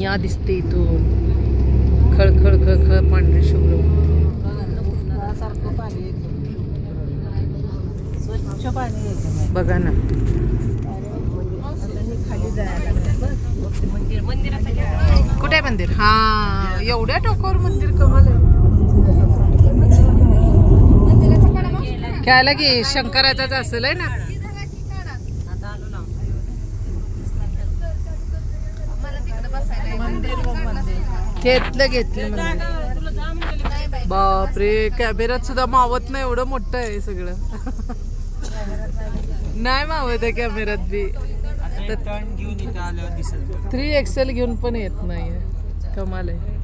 दुनिया दिसते इथून. खळखळ खळखळ पांढरे शुभ्र स्वच्छ पाणी बघा ना. खाली जायला कुठे आहे मंदिर? हा, एवढ्या टोकावर मंदिर कमाल आहे. खेळायला की शंकराचाच असेल आहे ना. घेतलं बापरे, कॅमेऱ्यात सुद्धा मावत नाही, एवढं मोठं आहे सगळं. नाही मावत आहे कॅमेऱ्यात बी. 3XL घेऊन पण येत नाही. कमाल आहे.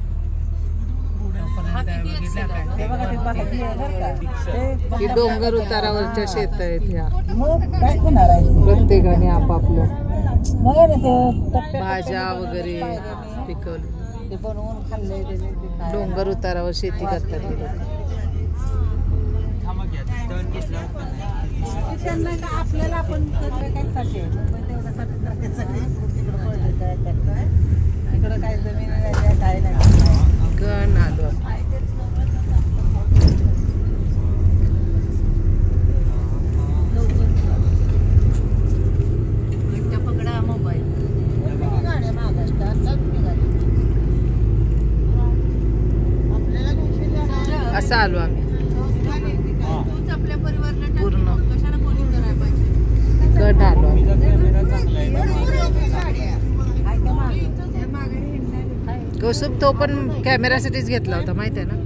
ही डोंगर उतारावरच्या शेत आहेत ह्या. प्रत्येकाने आपापलं भाज्या वगैरे पिकवलं. डोंगर उतारावर शेती करतात हे लोक. आपल्याला आपण इकडं काय जमीन काय नाही. गण आलो. पकडा मोबाईल. असं आलो आम्ही पूर्ण गड आलो आम्ही. कौसुब तो पण कॅमेऱ्यासाठीच घेतला होता माहिती आहे ना.